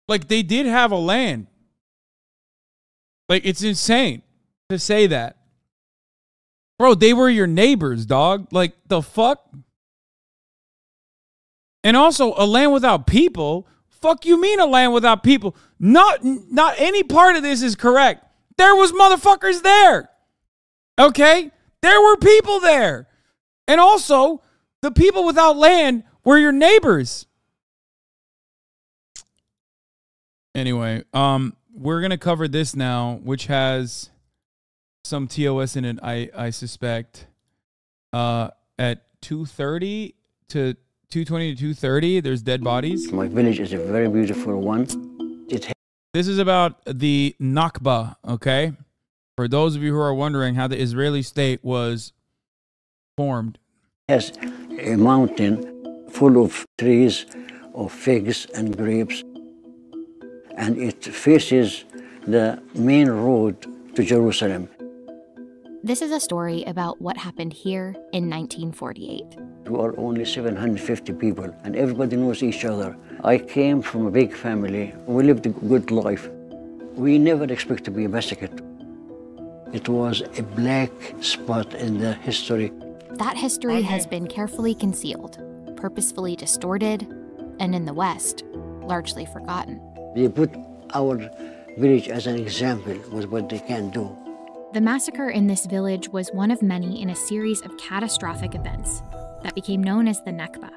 Like, they did have a land. Like, it's insane to say that. Bro, they were your neighbors, dog. Like, the fuck? And also, a land without people? Fuck you mean a land without people? Not any part of this is correct. There was motherfuckers there. Okay? There were people there. And also, the people without land were your neighbors. Anyway, we're going to cover this now, which has some TOS in it, I suspect. At 2:30 to 2:20 to 2:30, there's dead bodies. My village is a very beautiful one. This is about the Nakba, okay? For those of you who are wondering how the Israeli state was formed. Has a mountain full of trees of figs and grapes, and it faces the main road to Jerusalem. This is a story about what happened here in 1948. We are only 750 people, and everybody knows each other. I came from a big family. We lived a good life. We never expect to be massacred. It was a black spot in the history. That history has been carefully concealed, purposefully distorted, and in the West, largely forgotten. They put our village as an example with what they can do. The massacre in this village was one of many in a series of catastrophic events that became known as the Nakba,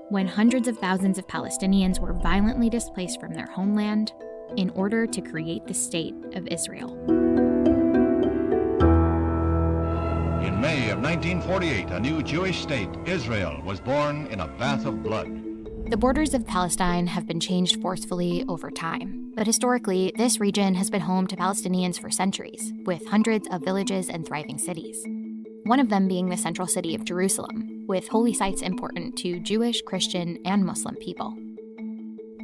when hundreds of thousands of Palestinians were violently displaced from their homeland in order to create the state of Israel. In May of 1948, a new Jewish state, Israel, was born in a bath of blood. The borders of Palestine have been changed forcefully over time, but historically, this region has been home to Palestinians for centuries, with hundreds of villages and thriving cities. One of them being the central city of Jerusalem, with holy sites important to Jewish, Christian, and Muslim people.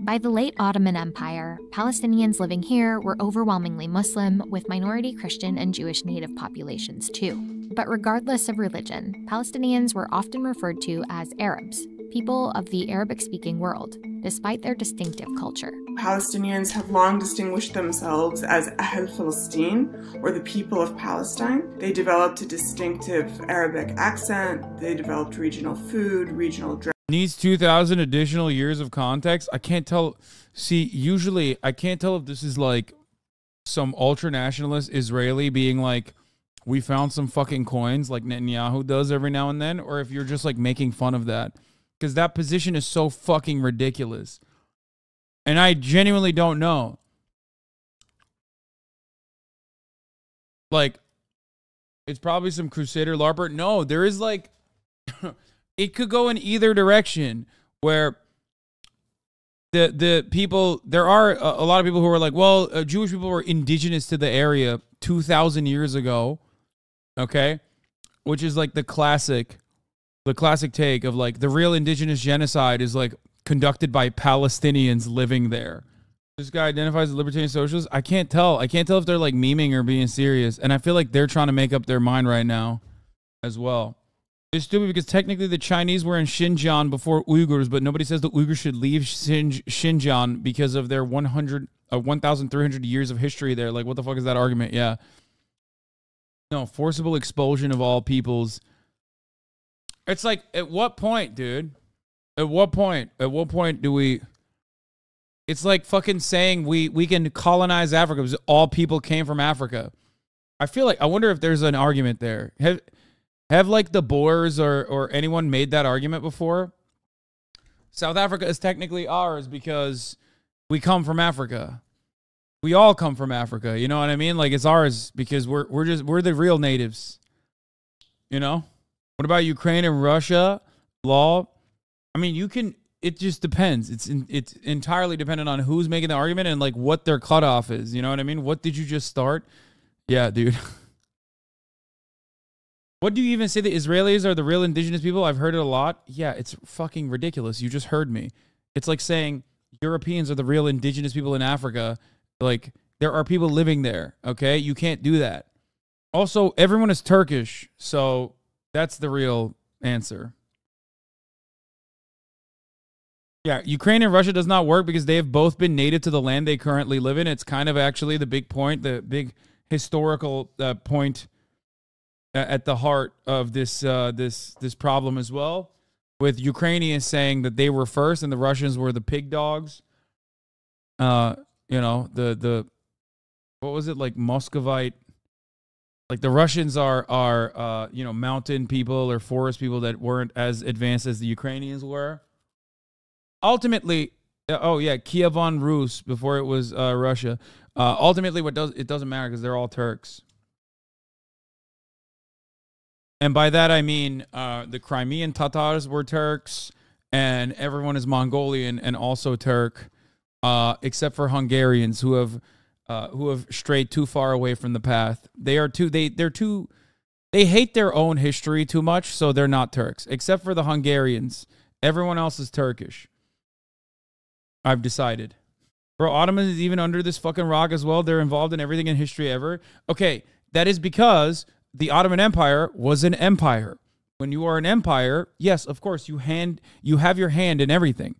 By the late Ottoman Empire, Palestinians living here were overwhelmingly Muslim, with minority Christian and Jewish native populations too. But regardless of religion, Palestinians were often referred to as Arabs, people of the Arabic-speaking world, despite their distinctive culture. Palestinians have long distinguished themselves as Ahl Palestine, or the people of Palestine. They developed a distinctive Arabic accent, they developed regional food, regional dress. Needs 2,000 additional years of context. I can't tell. See, usually I can't tell if this is like some ultra-nationalist Israeli being like, we found some fucking coins like Netanyahu does every now and then, or if you're just like making fun of that. Because that position is so fucking ridiculous. And I genuinely don't know. Like, it's probably some Crusader LARPer. No, there is like, it could go in either direction where the people, there are a lot of people who are like, well, Jewish people were indigenous to the area 2,000 years ago. Okay. Which is like the classic take of like the real indigenous genocide is like conducted by Palestinians living there. This guy identifies as libertarian socialist. I can't tell. I can't tell if they're like memeing or being serious. And I feel like they're trying to make up their mind right now as well. It's stupid because technically the Chinese were in Xinjiang before Uyghurs, but nobody says the Uyghurs should leave Xinjiang because of their 1,300 years of history there. Like, what the fuck is that argument? Yeah. No, forcible expulsion of all peoples. It's like, at what point, dude? At what point? At what point do we... It's like fucking saying we can colonize Africa because all people came from Africa. I feel like, I wonder if there's an argument there. Have like the Boers or anyone made that argument before? South Africa is technically ours because we come from Africa. We all come from Africa. You know what I mean? Like, it's ours because we're the real natives. You know? What about Ukraine and Russia? Law? I mean, you can, it just depends. It's entirely dependent on who's making the argument and like what their cutoff is. You know what I mean? What did you just start? Yeah, dude. What do you even say the Israelis are the real indigenous people? I've heard it a lot. Yeah, it's fucking ridiculous. You just heard me. It's like saying Europeans are the real indigenous people in Africa. Like, there are people living there, okay? You can't do that. Also, everyone is Turkish, so that's the real answer. Yeah, Ukraine and Russia does not work because they have both been native to the land they currently live in. It's kind of actually the big point, the big historical point at the heart of this this problem as well, with Ukrainians saying that they were first and the Russians were the pig dogs. You know, the what was it, like Muscovite? Like the Russians are you know, mountain people or forest people that weren't as advanced as the Ukrainians were. Ultimately, oh yeah, Kievan Rus before it was Russia. Ultimately, it doesn't matter because they're all Turks. And by that I mean the Crimean Tatars were Turks, and everyone is Mongolian and also Turk, except for Hungarians who have strayed too far away from the path. They hate their own history too much, so they're not Turks. Except for the Hungarians, everyone else is Turkish. I've decided. Bro, Ottomans is even under this fucking rock as well. They're involved in everything in history ever. Okay, that is because the Ottoman Empire was an empire. When you are an empire, yes, of course, you have your hand in everything.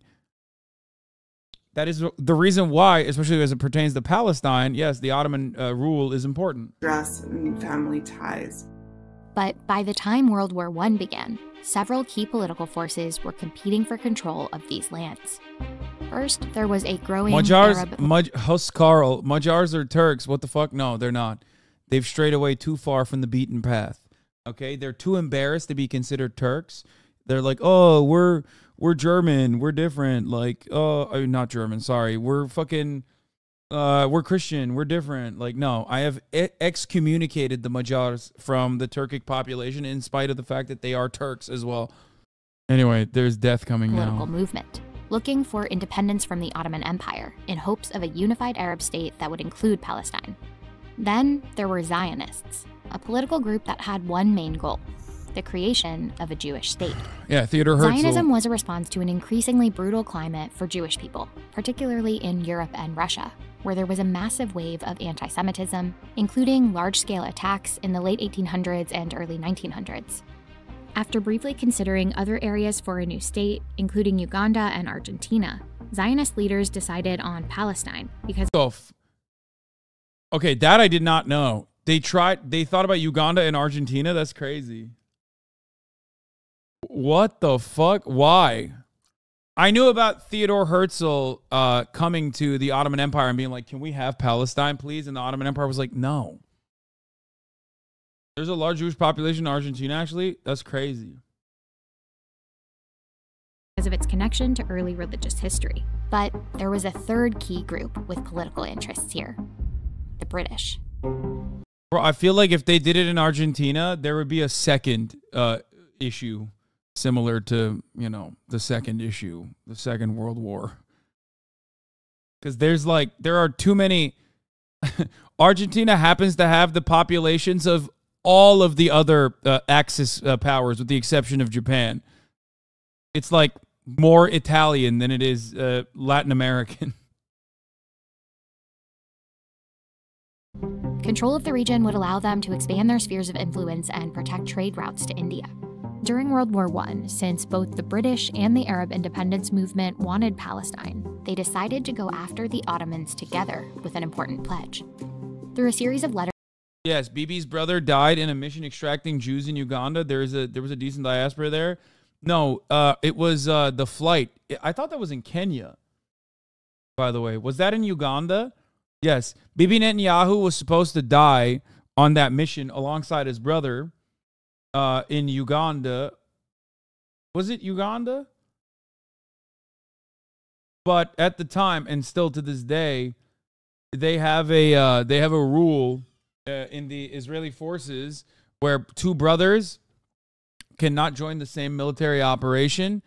That is the reason why, especially as it pertains to Palestine, yes, the Ottoman rule is important. Dress and family ties. But by the time World War I began, several key political forces were competing for control of these lands. First, there was a growing Arab... Magyars are Turks. What the fuck? No, they're not. They've strayed away too far from the beaten path. Okay? They're too embarrassed to be considered Turks. They're like, oh, we're German. We're different. Like, oh, not German. Sorry. We're fucking... we're Christian. We're different. Like, no, I have excommunicated the Magyars from the Turkic population in spite of the fact that they are Turks as well. Anyway, there's death coming now. Political movement, looking for independence from the Ottoman Empire in hopes of a unified Arab state that would include Palestine. Then there were Zionists, a political group that had one main goal: the creation of a Jewish state. Yeah, Theodor Herzl. Zionism was a response to an increasingly brutal climate for Jewish people, particularly in Europe and Russia, where there was a massive wave of anti-Semitism, including large-scale attacks in the late 1800s and early 1900s. After briefly considering other areas for a new state, including Uganda and Argentina, Zionist leaders decided on Palestine because... Okay, that I did not know. They thought about Uganda and Argentina? That's crazy. What the fuck? Why? I knew about Theodor Herzl coming to the Ottoman Empire and being like, can we have Palestine, please? And the Ottoman Empire was like, no. There's a large Jewish population in Argentina, actually. That's crazy. Because of its connection to early religious history. But there was a third key group with political interests here: the British. Bro, I feel like if they did it in Argentina, there would be a second issue similar to, you know, the second issue, the Second World War. Because there are too many. Argentina happens to have the populations of all of the other Axis powers, with the exception of Japan. It's like more Italian than it is Latin American. Control of the region would allow them to expand their spheres of influence and protect trade routes to India. During World War I, since both the British and the Arab independence movement wanted Palestine, they decided to go after the Ottomans together with an important pledge. Through a series of letters... Yes, Bibi's brother died in a mission extracting Jews in Uganda. There was a decent diaspora there. No, it was the flight. I thought that was in Kenya, by the way. Was that in Uganda? Yes. Bibi Netanyahu was supposed to die on that mission alongside his brother in Uganda. Was it Uganda? But at the time, and still to this day, they have a rule in the Israeli forces where two brothers cannot join the same military operation,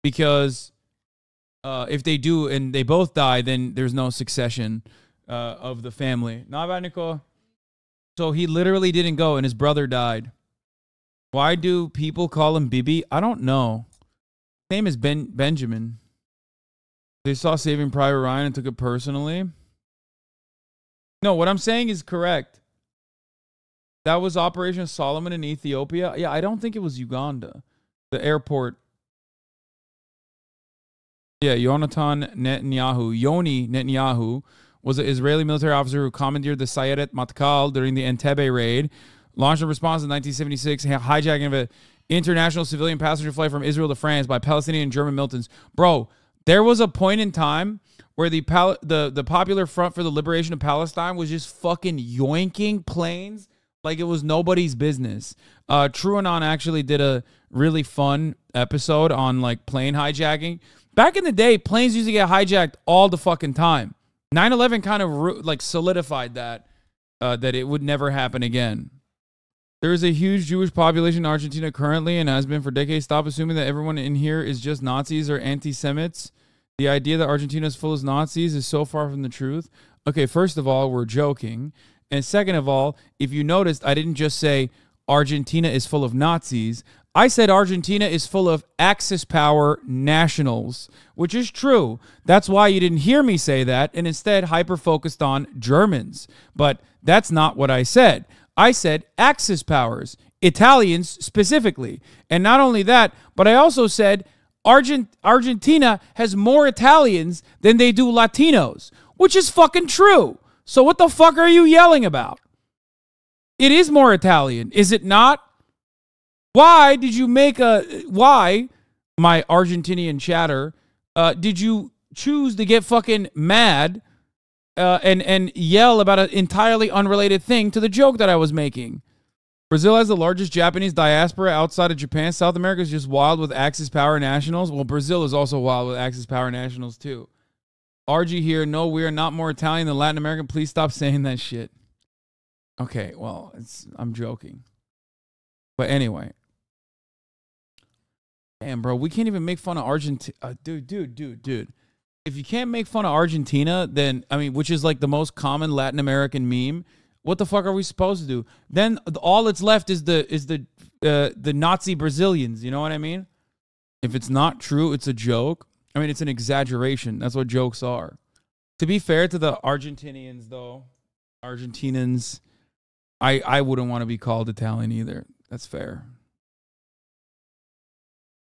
because if they do and they both die, then there's no succession of the family. So he literally didn't go, and his brother died. Why do people call him Bibi? I don't know. His name is Benjamin. They saw Saving Private Ryan and took it personally. No, what I'm saying is correct. That was Operation Solomon in Ethiopia. Yeah, I don't think it was Uganda. The airport. Yeah, Yonatan Netanyahu, Yoni Netanyahu, was an Israeli military officer who commandeered the Sayeret Matkal during the Entebbe raid, launched a response in 1976, hijacking of an international civilian passenger flight from Israel to France by Palestinian and German militants. Bro, there was a point in time where the Popular Front for the Liberation of Palestine was just fucking yoinking planes like it was nobody's business. TrueAnon actually did a really fun episode on like plane hijacking. Back in the day, planes used to get hijacked all the fucking time. 9/11 kind of like solidified that it would never happen again. There is a huge Jewish population in Argentina currently and has been for decades. Stop assuming that everyone in here is just Nazis or anti-Semites. The idea that Argentina is full of Nazis is so far from the truth. Okay, first of all, we're joking. And second of all, if you noticed, I didn't just say Argentina is full of Nazis. I said Argentina is full of Axis power nationals, which is true. That's why you didn't hear me say that and instead hyper-focused on Germans. But that's not what I said. I said Axis powers, Italians specifically. And not only that, but I also said Argentina has more Italians than they do Latinos, which is fucking true. So what the fuck are you yelling about? It is more Italian, is it not? Why did you make why, my Argentinian chatter, did you choose to get fucking mad and yell about an entirely unrelated thing to the joke that I was making? Brazil has the largest Japanese diaspora outside of Japan. South America is just wild with Axis power nationals. Well, Brazil is also wild with Axis power nationals too. RG here. No, we are not more Italian than Latin American. Please stop saying that shit. Okay, well, I'm joking. But anyway. Damn, bro, we can't even make fun of Argentina. Dude. If you can't make fun of Argentina, then, I mean, which is like the most common Latin American meme, what the fuck are we supposed to do? Then all that's left is the Nazi Brazilians. You know what I mean? If it's not true, it's a joke. I mean, it's an exaggeration. That's what jokes are. To be fair to the Argentinians, though, I wouldn't want to be called Italian either. That's fair.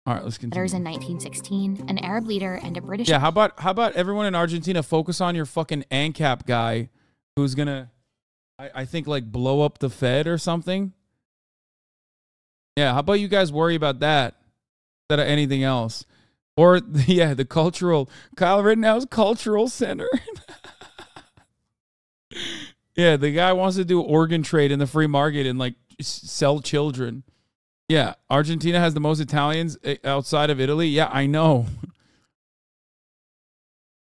All right, let's continue. Letters in 1916, an Arab leader and a British... Yeah, how about everyone in Argentina focus on your fucking ANCAP guy who's gonna, I think, like, blow up the Fed or something? Yeah, how about you guys worry about that instead of anything else? Or, yeah, the cultural... Kyle Rittenhouse Cultural Center. Yeah, the guy wants to do organ trade in the free market and, like, sell children. Yeah, Argentina has the most Italians outside of Italy. Yeah, I know.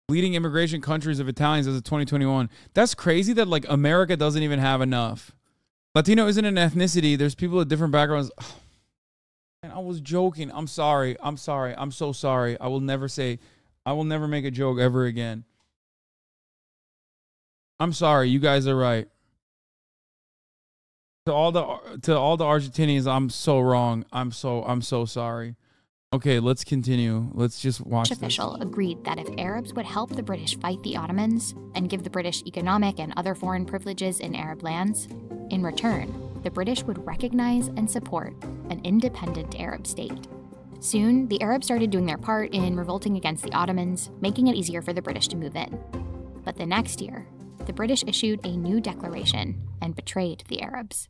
Leading immigration countries of Italians as of 2021. That's crazy that, like, America doesn't even have enough. Latino isn't an ethnicity. There's people with different backgrounds. Oh, man, I was joking. I'm sorry. I'm so sorry. I will never make a joke ever again. I'm sorry. You guys are right. To all the Argentinians, I'm so wrong. I'm so sorry. Okay, let's continue. Let's just watch this. Official agreed that if Arabs would help the British fight the Ottomans and give the British economic and other foreign privileges in Arab lands, in return, the British would recognize and support an independent Arab state. Soon, the Arabs started doing their part in revolting against the Ottomans, making it easier for the British to move in. But the next year, the British issued a new declaration and betrayed the Arabs.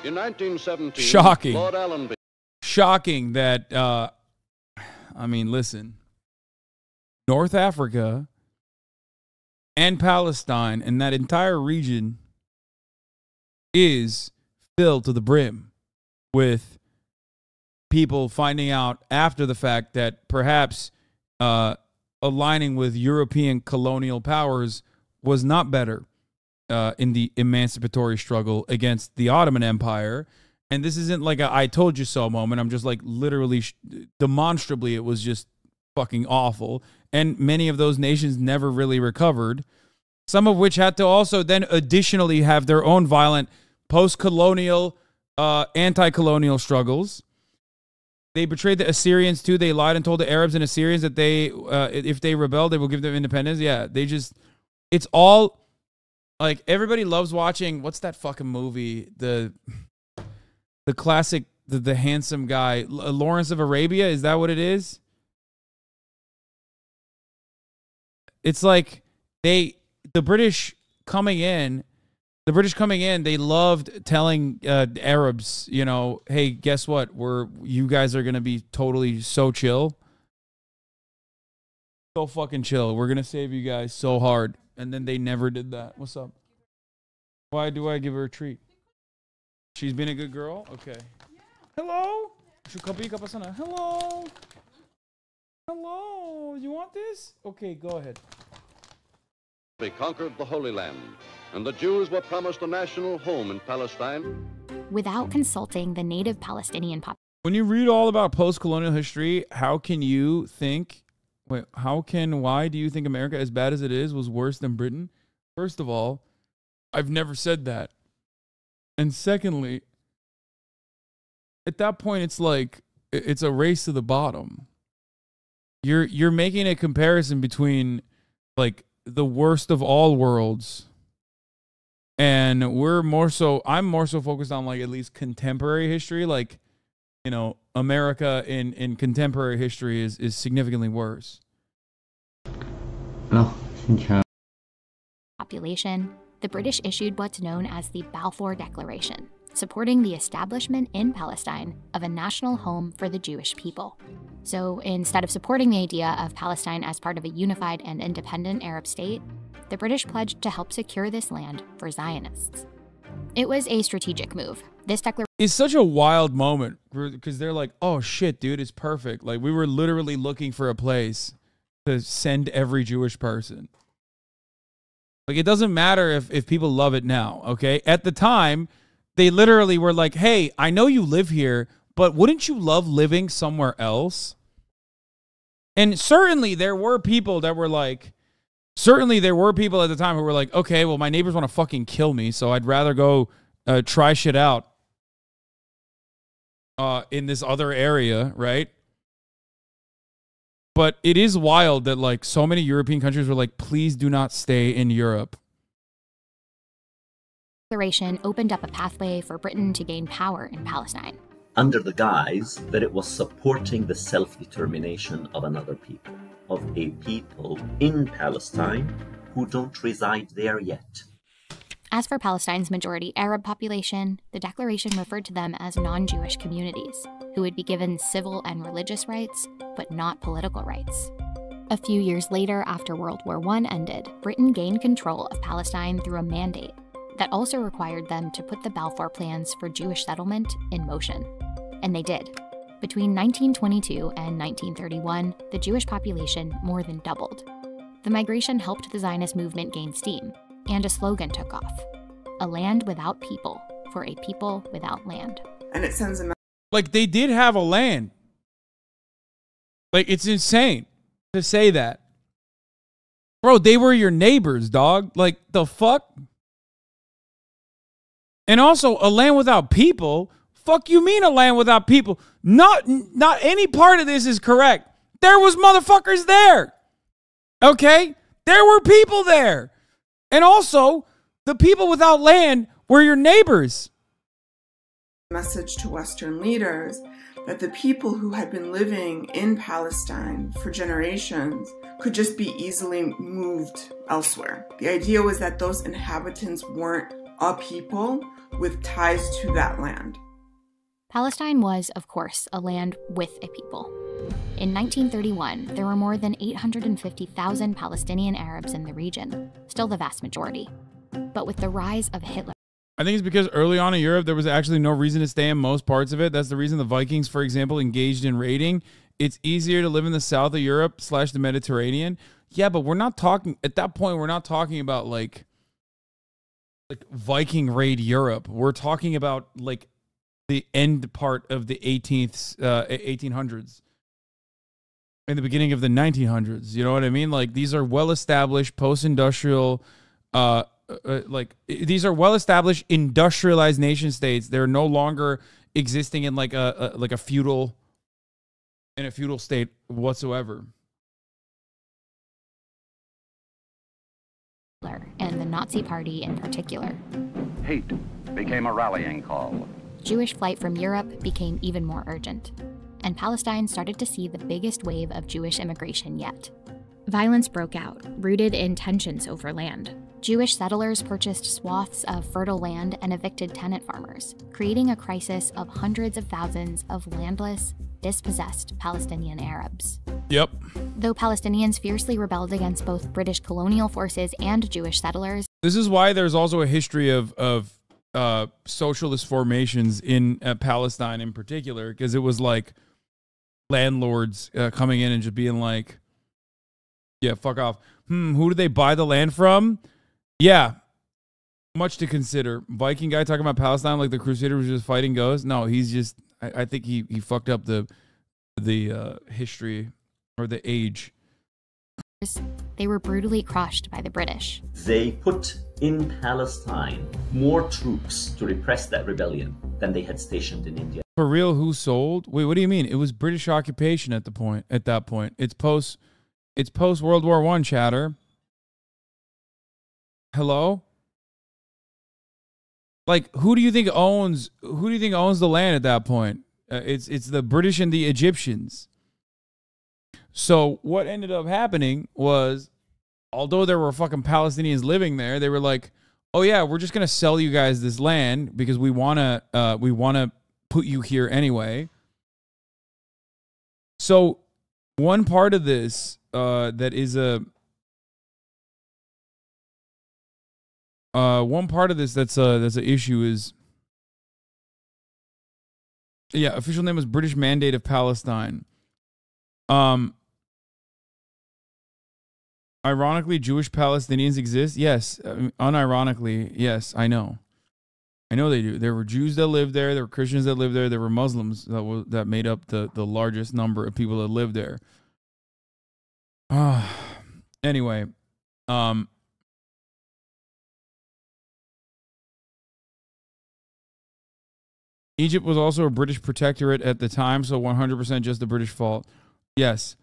In 1917, shocking. Lord Allenby. Shocking that, I mean, listen, North Africa and Palestine and that entire region is filled to the brim with people finding out after the fact that perhaps aligning with European colonial powers was not better in the emancipatory struggle against the Ottoman Empire. And this isn't like a I told you so moment. I'm just like literally, demonstrably, it was just fucking awful. And many of those nations never really recovered. Some of which had to also then additionally have their own violent post-colonial, anti-colonial struggles. They betrayed the Assyrians too. They lied and told the Arabs and Assyrians that they, if they rebelled, they will give them independence. Yeah, they just, it's all, like, everybody loves watching, what's that fucking movie? The classic the handsome guy, Lawrence of Arabia. Is that what it is? It's like the British coming in, they loved telling Arabs, you know, hey, guess what? You guys are gonna be totally so chill. So fucking chill. We're gonna save you guys so hard. And then they never did that. What's up? Why do I give her a treat? She's been a good girl? Okay. Hello? Hello? Hello? You want this? Okay, go ahead. They conquered the Holy Land, and the Jews were promised a national home in Palestine. Without consulting the native Palestinian population. When you read all about post-colonial history, why do you think America, as bad as it is, was worse than Britain? First of all, I've never said that. And secondly, at that point, it's like, it's a race to the bottom. You're making a comparison between, like, the worst of all worlds, and I'm more so focused on, like, at least contemporary history. Like, you know, America in contemporary history is significantly worse. Population, the British issued what's known as the Balfour Declaration, supporting the establishment in Palestine of a national home for the Jewish people. So instead of supporting the idea of Palestine as part of a unified and independent Arab state, the British pledged to help secure this land for Zionists. It was a strategic move. This declaration is such a wild moment because they're like, oh shit, dude, it's perfect. Like, we were literally looking for a place to send every Jewish person. Like, it doesn't matter if people love it now, okay? At the time, they literally were like, hey, I know you live here, but wouldn't you love living somewhere else? And certainly there were people that were like, certainly there were people at the time who were like, okay, well, my neighbors want to fucking kill me, so I'd rather go try shit out in this other area, right? But it is wild that, like, so many European countries were like, please do not stay in Europe. The declaration opened up a pathway for Britain to gain power in Palestine, under the guise that it was supporting the self-determination of another people, of a people in Palestine who don't reside there yet. As for Palestine's majority Arab population, the declaration referred to them as non-Jewish communities, who would be given civil and religious rights, but not political rights. A few years later, after World War I ended, Britain gained control of Palestine through a mandate that also required them to put the Balfour plans for Jewish settlement in motion. And they did. Between 1922 and 1931, the Jewish population more than doubled. The migration helped the Zionist movement gain steam, and a slogan took off: a land without people for a people without land. And it sends a like, they did have a land. Like, it's insane to say that. Bro, they were your neighbors, dog. Like, the fuck? And also, a land without people? Fuck you mean a land without people? Not any part of this is correct. There was motherfuckers there. Okay? There were people there. And also, the people without land were your neighbors. message to Western leaders that the people who had been living in Palestine for generations could just be easily moved elsewhere. The idea was that those inhabitants weren't a people with ties to that land. Palestine was, of course, a land with a people. In 1931, there were more than 850,000 Palestinian Arabs in the region, still the vast majority. But with the rise of Hitler, I think it's because early on in Europe, there was actually no reason to stay in most parts of it. That's the reason the Vikings, for example, engaged in raiding. It's easier to live in the south of Europe / the Mediterranean. Yeah, but we're not talking, at that point, we're not talking about like Viking raid Europe. We're talking about like the end part of the 1800s and the beginning of the 1900s. You know what I mean? Like, these are well-established post-industrial, these are well-established industrialized nation states. They're no longer existing in like a feudal state whatsoever. and the Nazi Party in particular. Hate became a rallying call. Jewish flight from Europe became even more urgent, and Palestine started to see the biggest wave of Jewish immigration yet. Violence broke out, rooted in tensions over land. Jewish settlers purchased swaths of fertile land and evicted tenant farmers, creating a crisis of hundreds of thousands of landless, dispossessed Palestinian Arabs. Yep. Though Palestinians fiercely rebelled against both British colonial forces and Jewish settlers. This is why there's also a history of socialist formations in Palestine in particular, because it was like landlords coming in and just being like, yeah, fuck off. Who do they buy the land from? Yeah, much to consider. Viking guy talking about Palestine like the Crusader was just fighting ghosts. No, he's just, I think he fucked up the history or the age. They were brutally crushed by the British. They put in Palestine more troops to repress that rebellion than they had stationed in India. For real, who sold? Wait, what do you mean? It was British occupation at that point. It's post World War I, chatter. Hello? Like, who do you think owns the land at that point? It's the British and the Egyptians. So what ended up happening was, although there were fucking Palestinians living there, they were like, "Oh yeah, we're just gonna sell you guys this land because we wanna put you here anyway." So one part of this that is that's an issue is, yeah, official name was British Mandate of Palestine. Ironically, Jewish Palestinians exist. Yes, unironically, yes, I know they do. There were Jews that lived there. There were Christians that lived there. There were Muslims that made up the largest number of people that lived there. Anyway, Egypt was also a British protectorate at the time, so 100% just the British fault. Yes.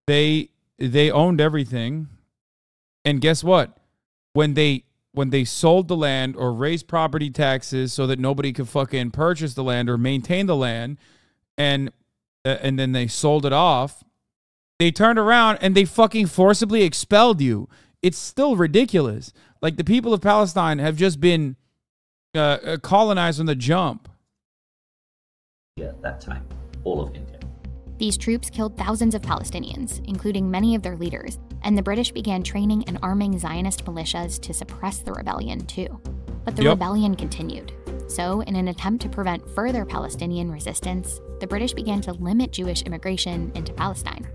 They owned everything. And guess what? When they sold the land or raised property taxes so that nobody could fucking purchase the land or maintain the land, and then they sold it off, they turned around and they fucking forcibly expelled you. It's still ridiculous. Like, the people of Palestine have just been colonized from the jump. Yeah, at that time, all of India. These troops killed thousands of Palestinians, including many of their leaders, and the British began training and arming Zionist militias to suppress the rebellion too. But the rebellion continued. So, in an attempt to prevent further Palestinian resistance, the British began to limit Jewish immigration into Palestine.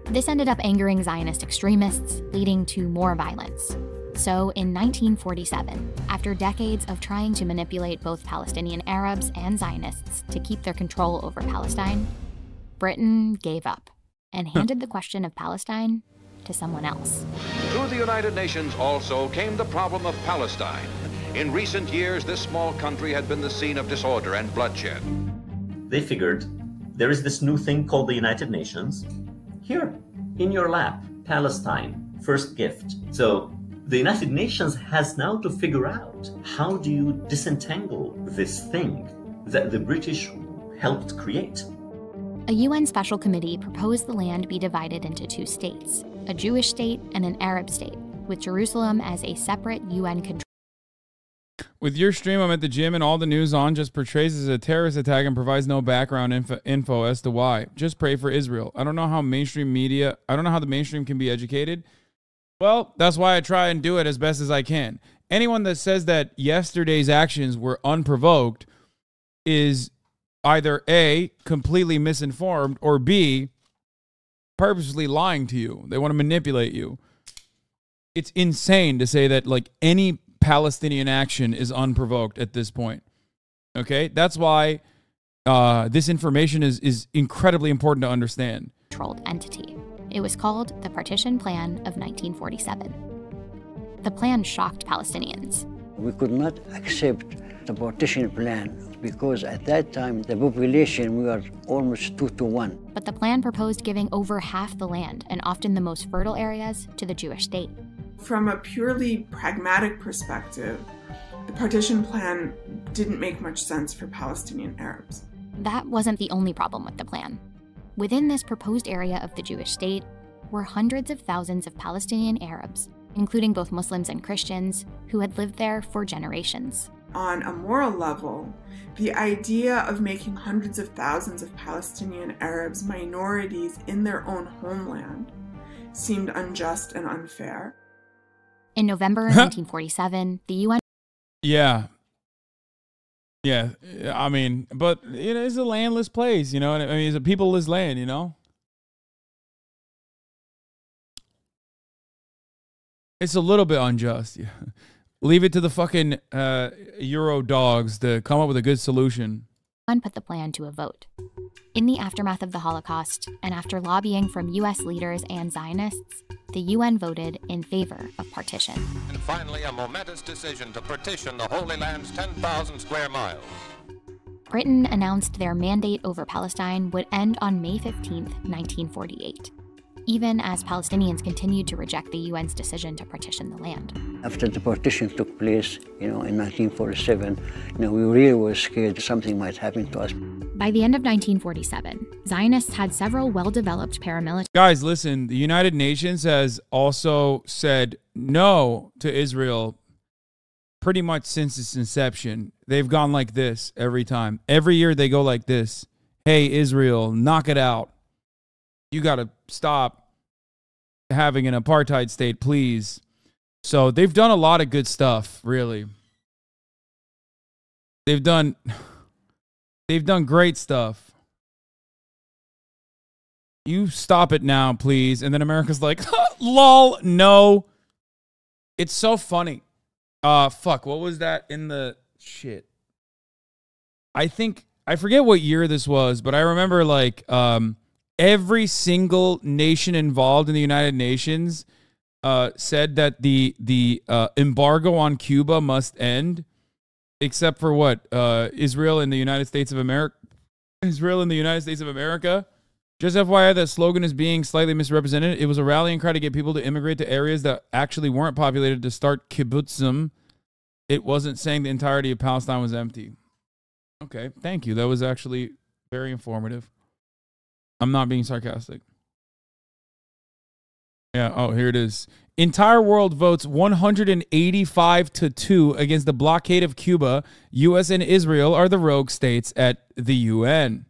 This ended up angering Zionist extremists, leading to more violence. So, in 1947, after decades of trying to manipulate both Palestinian Arabs and Zionists to keep their control over Palestine, Britain gave up and handed the question of Palestine to someone else. To the United Nations also came the problem of Palestine. In recent years, this small country had been the scene of disorder and bloodshed. They figured, there is this new thing called the United Nations. Here, in your lap, Palestine, first gift. So the United Nations has now to figure out, how do you disentangle this thing that the British helped create? A UN special committee proposed the land be divided into two states, a Jewish state and an Arab state, with Jerusalem as a separate UN control. With your stream, I'm at the gym and all the news on just portrays as a terrorist attack and provides no background info as to why. Just pray for Israel. I don't know how the mainstream can be educated. Well, that's why I try and do it as best as I can. Anyone that says that yesterday's actions were unprovoked is either A, completely misinformed, or B, purposely lying to you. They want to manipulate you. It's insane to say that, like, any Palestinian action is unprovoked at this point. Okay? That's why this information is incredibly important to understand. Controlled entity. It was called the Partition Plan of 1947. The plan shocked Palestinians. We could not accept the partition plan because at that time the population, we were almost 2-to-1. But the plan proposed giving over half the land, and often the most fertile areas, to the Jewish state. From a purely pragmatic perspective, the partition plan didn't make much sense for Palestinian Arabs. That wasn't the only problem with the plan. Within this proposed area of the Jewish state were hundreds of thousands of Palestinian Arabs, including both Muslims and Christians, who had lived there for generations. On a moral level, the idea of making hundreds of thousands of Palestinian Arabs minorities in their own homeland seemed unjust and unfair. In November 1947, the UN... Yeah. Yeah, I mean, but it's a landless place, you know? I mean, it's a peopleless land, you know? It's a little bit unjust. Yeah. Leave it to the fucking Euro dogs to come up with a good solution. Put the plan to a vote. In the aftermath of the Holocaust, and after lobbying from U.S. leaders and Zionists, the UN voted in favor of partition. And finally, a momentous decision to partition the Holy Land's 10,000 square miles. Britain announced their mandate over Palestine would end on May 15, 1948, even as Palestinians continued to reject the UN's decision to partition the land. After the partition took place, in 1947, we really were scared something might happen to us. By the end of 1947, Zionists had several well-developed paramilitary... Guys, listen, the United Nations has also said no to Israel pretty much since its inception. They've gone like this every time. Every year they go like this. Hey, Israel, knock it out. You got to stop having an apartheid state, please. So they've done a lot of good stuff, really. They've done great stuff. You stop it now, please. And then America's like, lol, no. It's so funny. Fuck, what was that in the shit? I forget what year this was, but I remember like every single nation involved in the United Nations said that the embargo on Cuba must end, except for what? Israel and the United States of America. Israel and the United States of America. Just FYI, that slogan is being slightly misrepresented. It was a rallying cry to get people to immigrate to areas that actually weren't populated to start kibbutzim. It wasn't saying the entirety of Palestine was empty. Okay, thank you. That was actually very informative. I'm not being sarcastic. Yeah, oh, here it is. Entire world votes 185-2 against the blockade of Cuba. U.S. and Israel are the rogue states at the UN.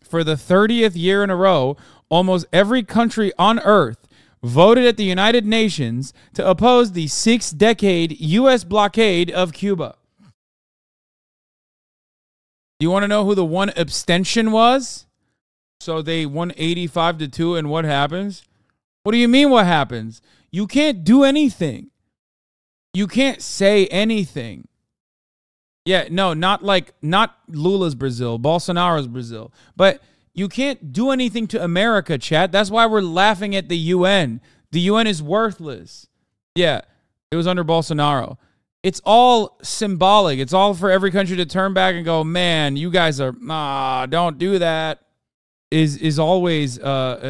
For the 30th year in a row, almost every country on Earth voted at the United Nations to oppose the 6-decade U.S. blockade of Cuba. You want to know who the one abstention was? So they won 85-2, and what happens? What do you mean what happens? You can't do anything. You can't say anything. Yeah, no, not Lula's Brazil, Bolsonaro's Brazil. But you can't do anything to America, chat. That's why we're laughing at the UN. The UN is worthless. Yeah, it was under Bolsonaro. It's all symbolic. It's all for every country to turn back and go, man, you guys are, don't do that. Is always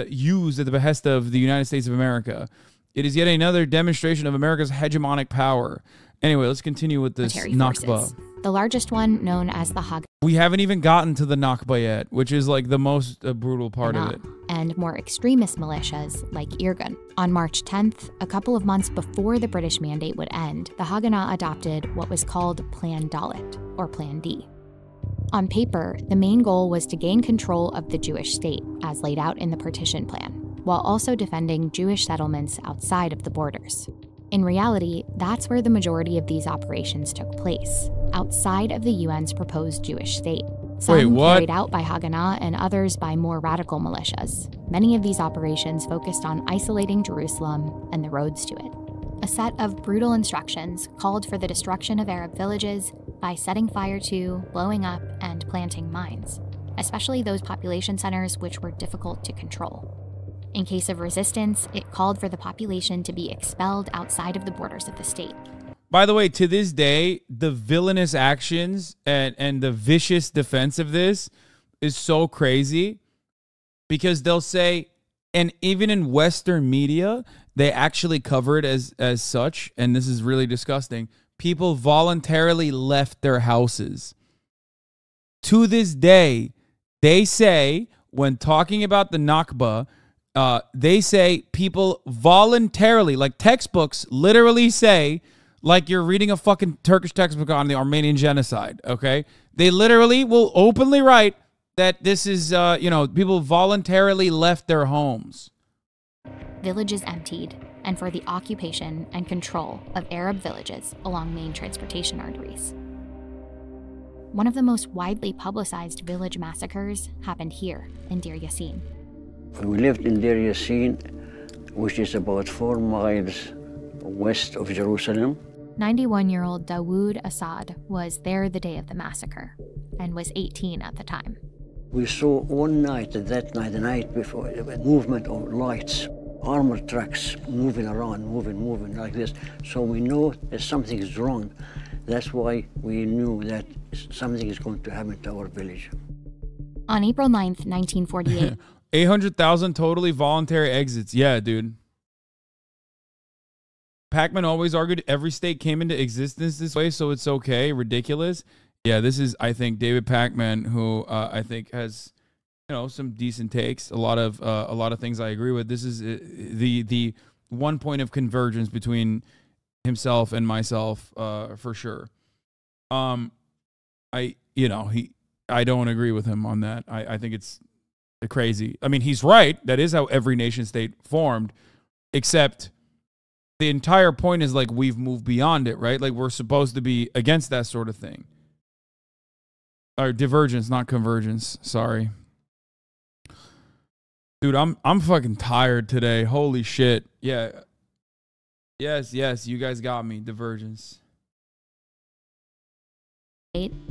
used at the behest of the United States of America. It is yet another demonstration of America's hegemonic power. Anyway, let's continue with this Nakba. The largest one, known as the Haganah. We haven't even gotten to the Nakba yet, which is like the most brutal part of it. And more extremist militias like Irgun. On March 10th, a couple of months before the British mandate would end, the Haganah adopted what was called Plan Dalit, or Plan D. On paper, the main goal was to gain control of the Jewish state, as laid out in the partition plan, while also defending Jewish settlements outside of the borders. In reality, that's where the majority of these operations took place, outside of the UN's proposed Jewish state. Some carried out by Haganah and others by more radical militias. Many of these operations focused on isolating Jerusalem and the roads to it. A set of brutal instructions called for the destruction of Arab villages by setting fire to, blowing up, and planting mines, especially those population centers which were difficult to control. In case of resistance, it called for the population to be expelled outside of the borders of the state. By the way, to this day, the villainous actions and the vicious defense of this is so crazy because they'll say, and even in Western media, they actually cover it as such, and this is really disgusting. people voluntarily left their houses. To this day, they say, when talking about the Nakba, they say people voluntarily, like textbooks literally say, like you're reading a fucking Turkish textbook on the Armenian genocide, okay? They literally will openly write that this is, you know, people voluntarily left their homes. Villages emptied, and for the occupation and control of Arab villages along main transportation arteries. One of the most widely publicized village massacres happened here in Deir Yassin. We lived in Deir Yassin, which is about 4 miles west of Jerusalem. 91-year-old Dawood Assad was there the day of the massacre and was 18 at the time. We saw one night, that night, the night before, a movement of lights, armored trucks moving around, moving like this. So we know that something is wrong. That's why we knew that something is going to happen to our village. On April 9th, 1948. 800,000 totally voluntary exits. Yeah, dude. Pacman always argued every state came into existence this way, so it's okay. Ridiculous. Yeah, this is, I think, David Pacman, who I think has, you know, some decent takes. A lot of things I agree with. This is the one point of convergence between himself and myself, for sure. I don't agree with him on that. I think it's crazy. I mean, he's right. That is how every nation state formed, except the entire point is like we've moved beyond it, right? Like we're supposed to be against that sort of thing. Or divergence, not convergence. Sorry. Dude, I'm fucking tired today. Holy shit. Yeah. Yes, you guys got me. Divergence.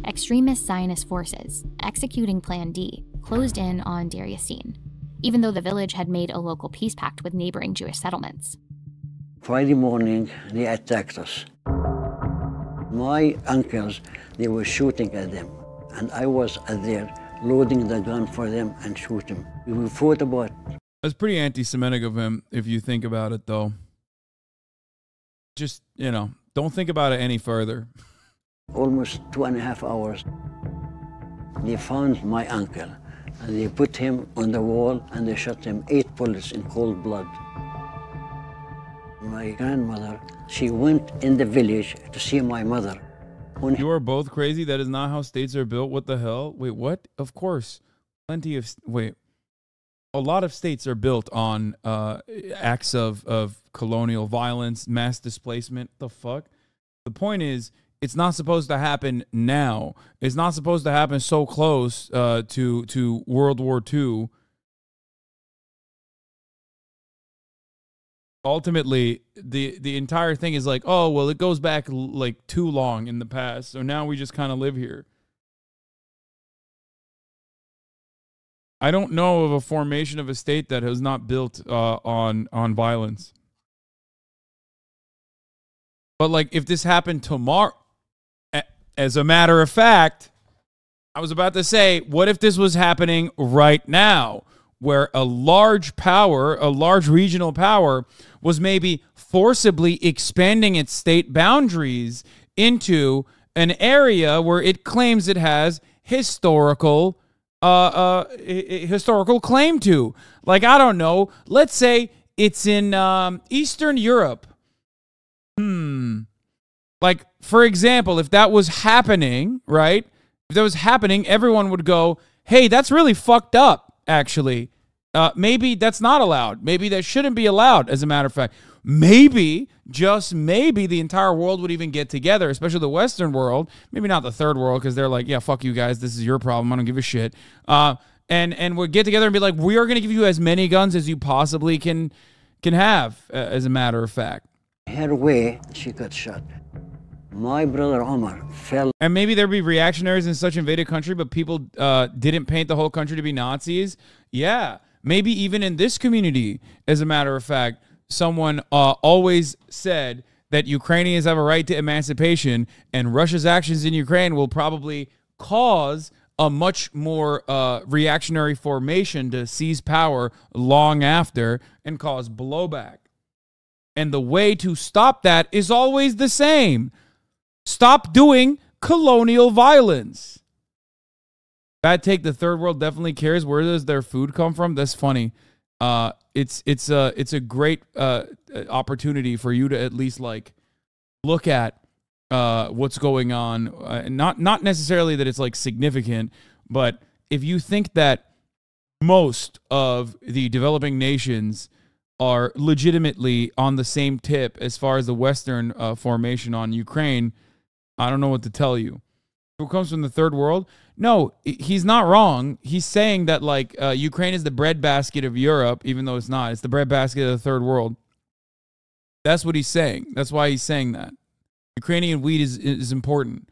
Extremist Zionist forces, executing Plan D, closed in on Deir Yassin, even though the village had made a local peace pact with neighboring Jewish settlements. Friday morning, they attacked us. My uncles, they were shooting at them, and I was there loading the gun for them and shooting. We fought about. That's pretty anti-Semitic of him, if you think about it, though. Just, you know, don't think about it any further. Almost 2.5 hours. They found my uncle, and they put him on the wall, and they shot him 8 bullets in cold blood. My grandmother, she went in the village to see my mother. You are both crazy. That is not how states are built. What the hell? Wait, what? Of course. Plenty of... Wait. A lot of states are built on acts of colonial violence, mass displacement. The fuck? The point is, it's not supposed to happen now. It's not supposed to happen so close to World War II. Ultimately, the entire thing is like, oh, well, it goes back like too long in the past. So now we just kind of live here. I don't know of a formation of a state that has not built on violence. But like, if this happened tomorrow, as a matter of fact, I was about to say, what if this was happening right now, where a large power, a large regional power, was maybe forcibly expanding its state boundaries into an area where it claims it has historical claim to. Like, I don't know, let's say it's in Eastern Europe. Like, for example, if that was happening, right? If that was happening, everyone would go, hey, that's really fucked up, actually. Maybe that's not allowed. Maybe that shouldn't be allowed, as a matter of fact. Maybe, just maybe, the entire world would even get together, especially the Western world. Maybe not the third world, because they're like, yeah, fuck you guys. This is your problem. I don't give a shit. And we'll get together and be like, we are going to give you as many guns as you possibly can have, as a matter of fact. Her way, she got shot. My brother Omar fell. And maybe there'd be reactionaries in such invaded country, but people didn't paint the whole country to be Nazis. Yeah. Maybe even in this community, as a matter of fact, someone always said that Ukrainians have a right to emancipation, and Russia's actions in Ukraine will probably cause a much more reactionary formation to seize power long after and cause blowback. And the way to stop that is always the same. Stop doing colonial violence. Bad take. The third world definitely cares. Where does their food come from? That's funny. It's a great opportunity for you to at least like look at what's going on. Not necessarily that it's like significant, but if you think that most of the developing nations are legitimately on the same tip as far as the Western formation on Ukraine, I don't know what to tell you. Who comes from the third world? No, he's not wrong. He's saying that like Ukraine is the breadbasket of Europe, even though it's not. It's the breadbasket of the third world. That's what he's saying. That's why he's saying that. Ukrainian wheat is important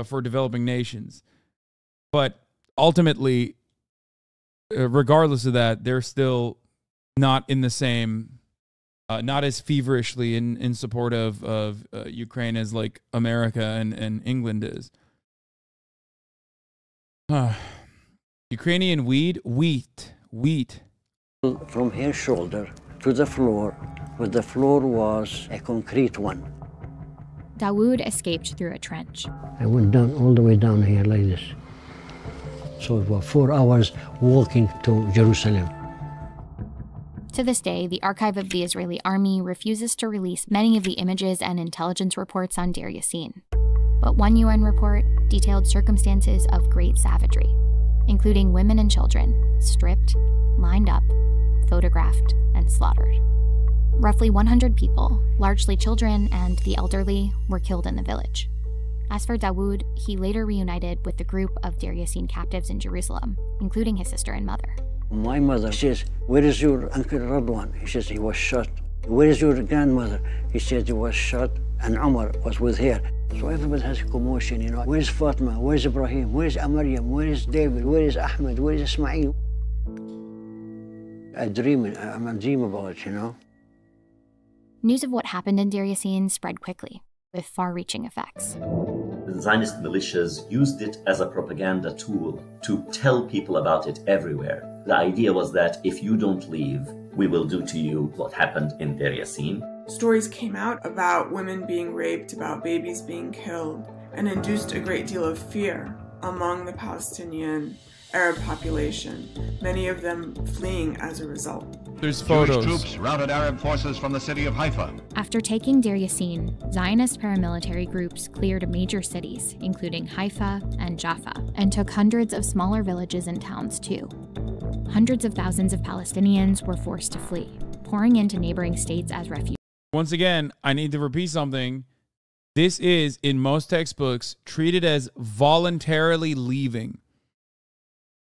for developing nations. But ultimately, regardless of that, they're still not in the same, not as feverishly in support of Ukraine as like America and England is. Ukrainian wheat. From her shoulder to the floor, but the floor was a concrete one. Dawood escaped through a trench. I went down all the way down here like this. So it was 4 hours walking to Jerusalem. To this day, the archive of the Israeli army refuses to release many of the images and intelligence reports on Deir Yassin. But one UN report detailed circumstances of great savagery, including women and children stripped, lined up, photographed, and slaughtered. Roughly 100 people, largely children and the elderly, were killed in the village. As for Dawood, he later reunited with the group of Deir Yassin captives in Jerusalem, including his sister and mother. My mother says, "Where is your Uncle Radwan?" He says, "He was shot." "Where is your grandmother?" He said, "He was shot, and Omar was with her." So everybody has a commotion, you know. Where's Fatma? Where's Ibrahim? Where's Amaryam? Where is David? Where is Ahmed? Where is Ismail? I'm a dream about it, you know. News of what happened in Deir Yassin spread quickly, with far-reaching effects. The Zionist militias used it as a propaganda tool to tell people about it everywhere. The idea was that if you don't leave, we will do to you what happened in Deir Yassin. Stories came out about women being raped, about babies being killed, and induced a great deal of fear among the Palestinian Arab population, many of them fleeing as a result. There's photos. Jewish troops routed Arab forces from the city of Haifa. After taking Deir Yassin, Zionist paramilitary groups cleared major cities, including Haifa and Jaffa, and took hundreds of smaller villages and towns too. Hundreds of thousands of Palestinians were forced to flee, pouring into neighboring states as refugees. Once again, I need to repeat something. This is, in most textbooks, treated as voluntarily leaving.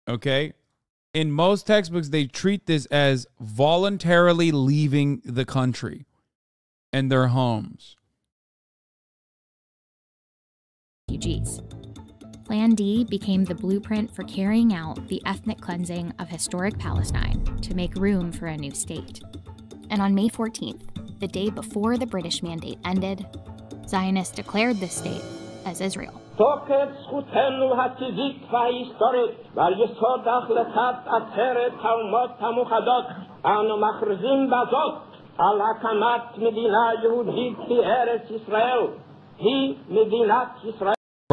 Okay? In most textbooks, they treat this as voluntarily leaving the country and their homes. Refugees. Plan D became the blueprint for carrying out the ethnic cleansing of historic Palestine to make room for a new state. And on May 14th, the day before the British mandate ended, Zionists declared this state as Israel. Bro,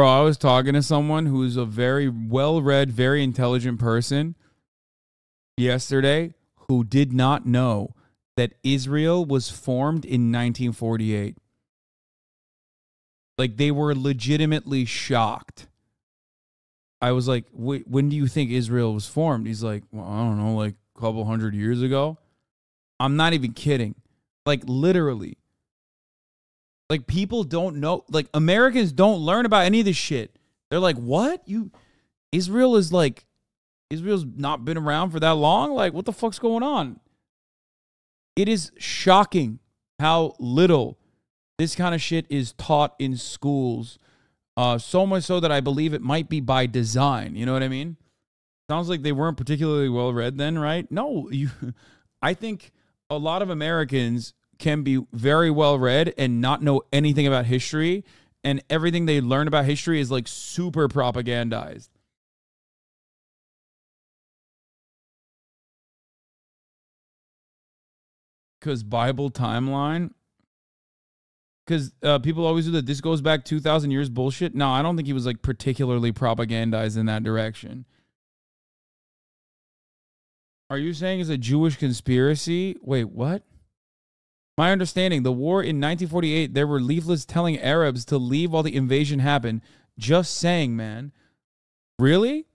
I was talking to someone who's a very well-read, very intelligent person yesterday who did not know that Israel was formed in 1948. Like, they were legitimately shocked. I was like, wait, when do you think Israel was formed? He's like, well, I don't know, like a couple hundred years ago. I'm not even kidding. Like, literally. Like, people don't know. Like, Americans don't learn about any of this shit. They're like, what? Israel's not been around for that long? Like, what the fuck's going on? It is shocking how little this kind of shit is taught in schools. So much so that I believe it might be by design. You know what I mean? Sounds like they weren't particularly well read then, right? No, I think a lot of Americans can be very well read and not know anything about history, and everything they learn about history is like super propagandized. Because Bible timeline, because people always do that. This goes back 2,000 years bullshit. No, I don't think he was like particularly propagandized in that direction. Are you saying it's a Jewish conspiracy? Wait, what? My understanding, the war in 1948, there were leaflets telling Arabs to leave while the invasion happened. Just saying, man. Really?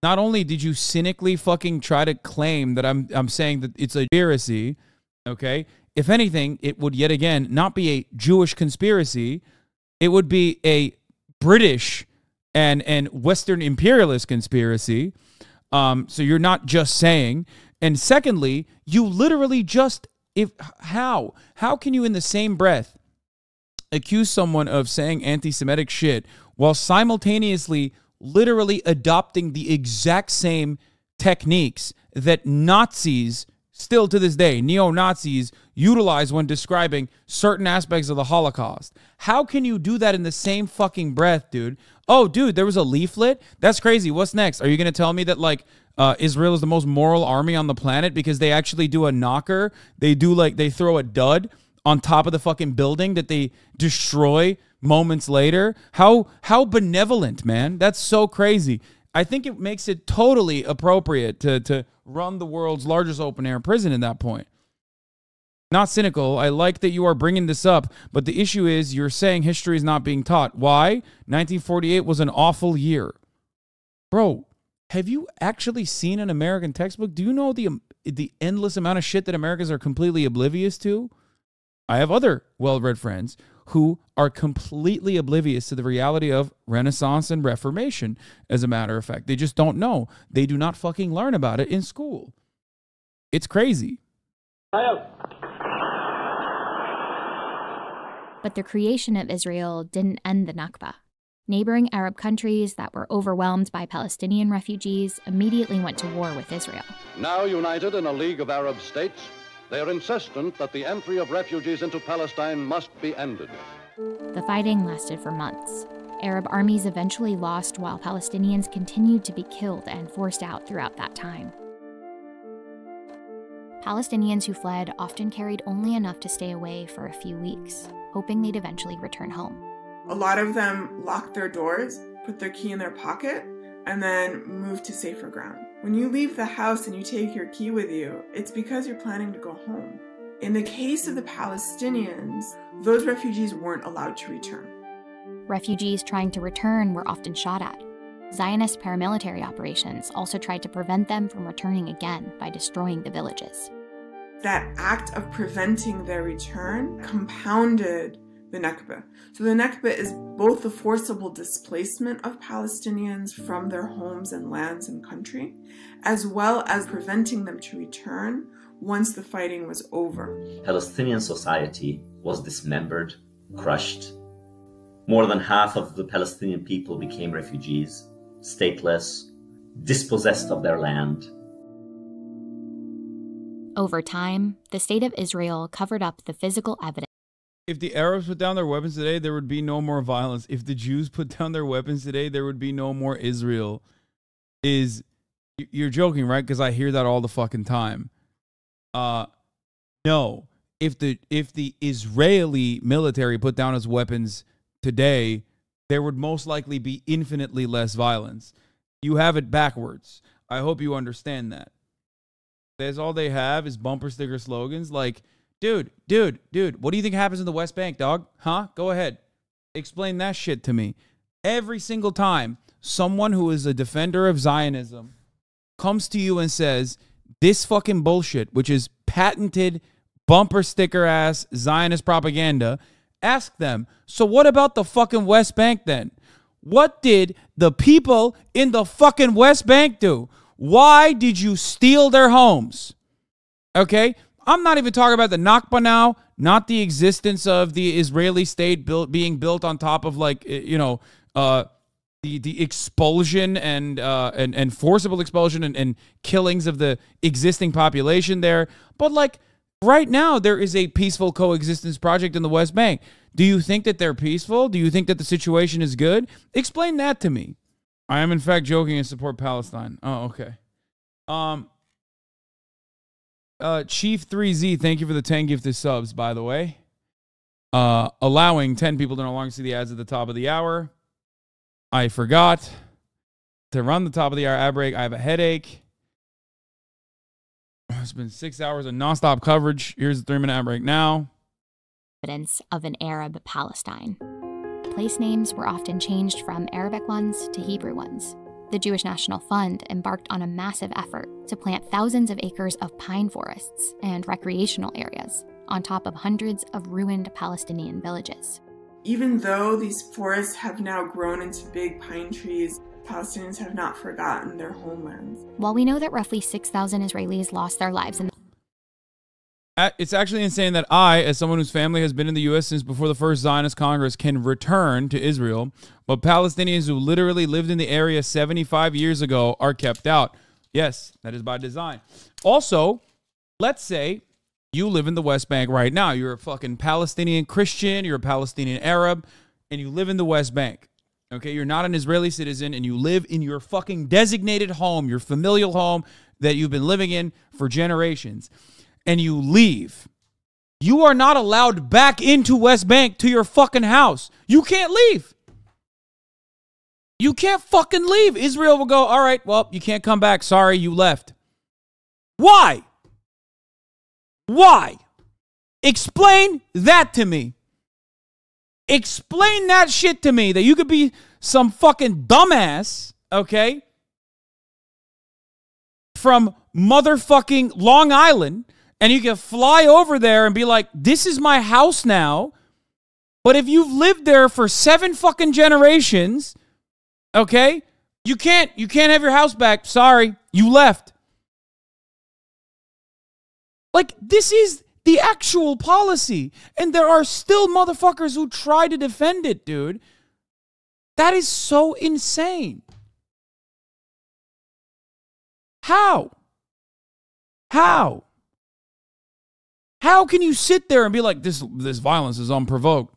Not only did you cynically fucking try to claim that I'm saying that it's a conspiracy, okay? If anything, it would yet again not be a Jewish conspiracy. It would be a British and Western imperialist conspiracy. So you're not just saying. And secondly, you literally just, how can you in the same breath accuse someone of saying anti-Semitic shit while simultaneously literally adopting the exact same techniques that Nazis, still to this day, neo-Nazis, utilize when describing certain aspects of the Holocaust? How can you do that in the same fucking breath, dude? Oh, dude, there was a leaflet? That's crazy. What's next? Are you going to tell me that, like, Israel is the most moral army on the planet because they actually do a knocker? They do, like, they throw a dud on top of the fucking building that they destroy moments later? How benevolent, man. That's so crazy. I think it makes it totally appropriate to run the world's largest open-air prison at that point. Not cynical. I like that you are bringing this up, but the issue is you're saying history is not being taught. Why? 1948 was an awful year. Bro, have you actually seen an American textbook? Do you know the endless amount of shit that Americans are completely oblivious to? I have other well-read friends who are completely oblivious to the reality of Renaissance and Reformation, as a matter of fact. They just don't know. They do not fucking learn about it in school. It's crazy. But the creation of Israel didn't end the Nakba. Neighboring Arab countries that were overwhelmed by Palestinian refugees immediately went to war with Israel. Now united in a League of Arab States, they are insistent that the entry of refugees into Palestine must be ended. The fighting lasted for months. Arab armies eventually lost while Palestinians continued to be killed and forced out throughout that time. Palestinians who fled often carried only enough to stay away for a few weeks, hoping they'd eventually return home. A lot of them locked their doors, put their key in their pocket, and then moved to safer ground. When you leave the house and you take your key with you, it's because you're planning to go home. In the case of the Palestinians, those refugees weren't allowed to return. Refugees trying to return were often shot at. Zionist paramilitary operations also tried to prevent them from returning again by destroying the villages. That act of preventing their return compounded the Nakba. So the Nakba is both the forcible displacement of Palestinians from their homes and lands and country, as well as preventing them to return once the fighting was over. Palestinian society was dismembered, crushed. More than half of the Palestinian people became refugees, stateless, dispossessed of their land. Over time, the state of Israel covered up the physical evidence. If the Arabs put down their weapons today, there would be no more violence. If the Jews put down their weapons today, there would be no more Israel. You're joking, right? Because I hear that all the fucking time. No. If the Israeli military put down its weapons today, there would most likely be infinitely less violence. You have it backwards. I hope you understand that. That's all they have is bumper sticker slogans like, dude, what do you think happens in the West Bank, dog? Huh? Go ahead. Explain that shit to me. Every single time someone who is a defender of Zionism comes to you and says, this fucking bullshit, which is patented bumper sticker ass Zionist propaganda, ask them, so what about the fucking West Bank then? What did the people in the fucking West Bank do? Why did you steal their homes? Okay? I'm not even talking about the Nakba now, not the existence of the Israeli state being built on top of, like, you know, the expulsion and forcible expulsion and killings of the existing population there. But, like, right now there is a peaceful coexistence project in the West Bank. Do you think that they're peaceful? Do you think that the situation is good? Explain that to me. I am in fact joking and support Palestine. Oh, okay. Chief 3Z, thank you for the 10 gifted subs, by the way. allowing 10 people to no longer see the ads at the top of the hour. I forgot to run the top of the hour ad break. I have a headache. It's been 6 hours of nonstop coverage. Here's the 3-minute ad break now. Evidence of an Arab Palestine. Place names were often changed from Arabic ones to Hebrew ones. The Jewish National Fund embarked on a massive effort to plant thousands of acres of pine forests and recreational areas on top of hundreds of ruined Palestinian villages. Even though these forests have now grown into big pine trees, Palestinians have not forgotten their homelands. While we know that roughly 6,000 Israelis lost their lives in It's actually insane that I, as someone whose family has been in the U.S. since before the first Zionist Congress, can return to Israel, but Palestinians who literally lived in the area 75 years ago are kept out. Yes, that is by design. Also, let's say you live in the West Bank right now. You're a fucking Palestinian Christian, you're a Palestinian Arab, and you live in the West Bank. Okay, you're not an Israeli citizen, and you live in your fucking designated home, your familial home that you've been living in for generations. And you leave, you are not allowed back into West Bank to your fucking house. You can't leave. You can't fucking leave. Israel will go, all right, well, you can't come back. Sorry, you left. Why? Why? Explain that to me. Explain that shit to me, that you could be some fucking dumbass, okay, from motherfucking Long Island, and you can fly over there and be like, this is my house now. But if you've lived there for 7 fucking generations, okay, you can't have your house back. Sorry, you left. Like, this is the actual policy. And there are still motherfuckers who try to defend it, dude. That is so insane. How? How? How can you sit there and be like, this violence is unprovoked?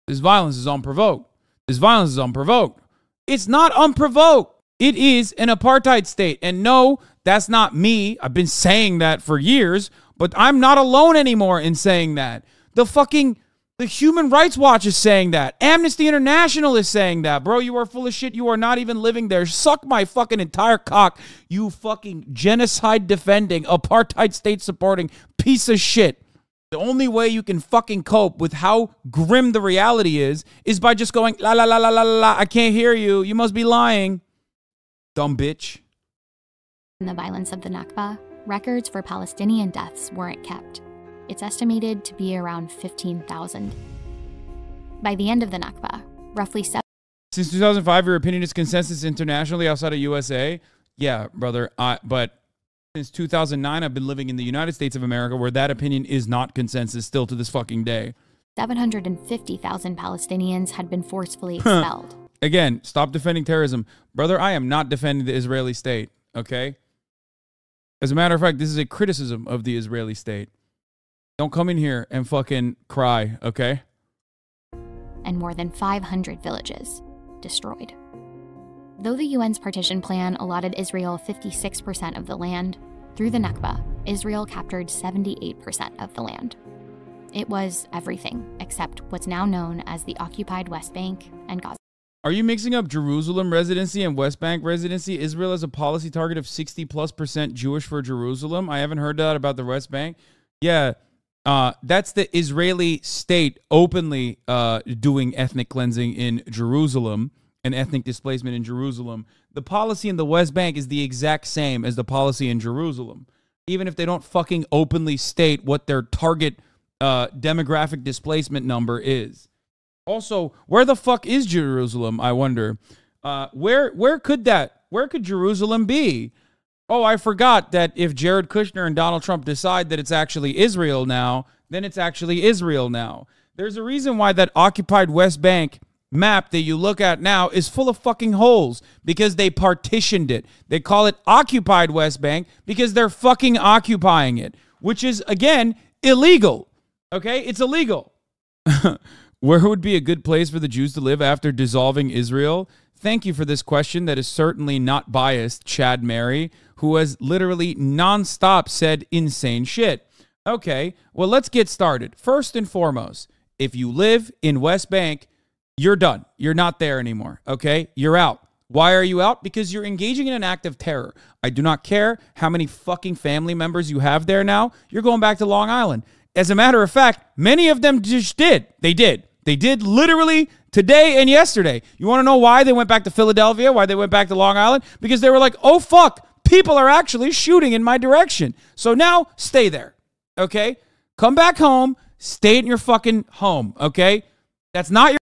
This violence is unprovoked. This violence is unprovoked. It's not unprovoked. It is an apartheid state. And no, that's not me. I've been saying that for years, but I'm not alone anymore in saying that. The Human Rights Watch is saying that. Amnesty International is saying that. Bro, you are full of shit. You are not even living there. Suck my fucking entire cock, you fucking genocide defending, apartheid state supporting piece of shit. The only way you can fucking cope with how grim the reality is by just going, la la la la la la, I can't hear you. You must be lying. Dumb bitch. In the violence of the Nakba, records for Palestinian deaths weren't kept. It's estimated to be around 15,000. By the end of the Nakba, roughly 7. Since 2005, your opinion is consensus internationally outside of USA? Yeah, brother. But since 2009, I've been living in the United States of America, where that opinion is not consensus still to this fucking day. 750,000 Palestinians had been forcefully expelled. Again, stop defending terrorism. Brother, I am not defending the Israeli state, okay? As a matter of fact, this is a criticism of the Israeli state. Don't come in here and fucking cry, okay? And more than 500 villages destroyed. Though the UN's partition plan allotted Israel 56% of the land, through the Nakba, Israel captured 78% of the land. It was everything except what's now known as the occupied West Bank and Gaza. Are you mixing up Jerusalem residency and West Bank residency? Israel has a policy target of 60+% Jewish for Jerusalem. I haven't heard that about the West Bank. Yeah, that's the Israeli state openly doing ethnic cleansing in Jerusalem and ethnic displacement in Jerusalem. The policy in the West Bank is the exact same as the policy in Jerusalem, even if they don't fucking openly state what their target demographic displacement number is. Also, where the fuck is Jerusalem, I wonder? Where could Jerusalem be? Oh, I forgot that if Jared Kushner and Donald Trump decide that it's actually Israel now, then it's actually Israel now. There's a reason why that occupied West Bank map that you look at now is full of fucking holes, because they partitioned it. They call it occupied West Bank because they're fucking occupying it, which is, again, illegal. Okay? It's illegal. Where would be a good place for the Jews to live after dissolving Israel? Thank you for this question that is certainly not biased, Chad Mary, who has literally nonstop said insane shit. Okay, well, let's get started. First and foremost, If you live in West Bank, you're done. You're not there anymore, okay? You're out. Why are you out? Because you're engaging in an act of terror. I do not care how many fucking family members you have there now. You're going back to Long Island. As a matter of fact, many of them just did. They did. They did literally today and yesterday. You want to know why they went back to Philadelphia, why they went back to Long Island? Because they were like, oh, fuck, people are actually shooting in my direction. So now stay there, okay? Come back home. Stay in your fucking home, okay? That's not your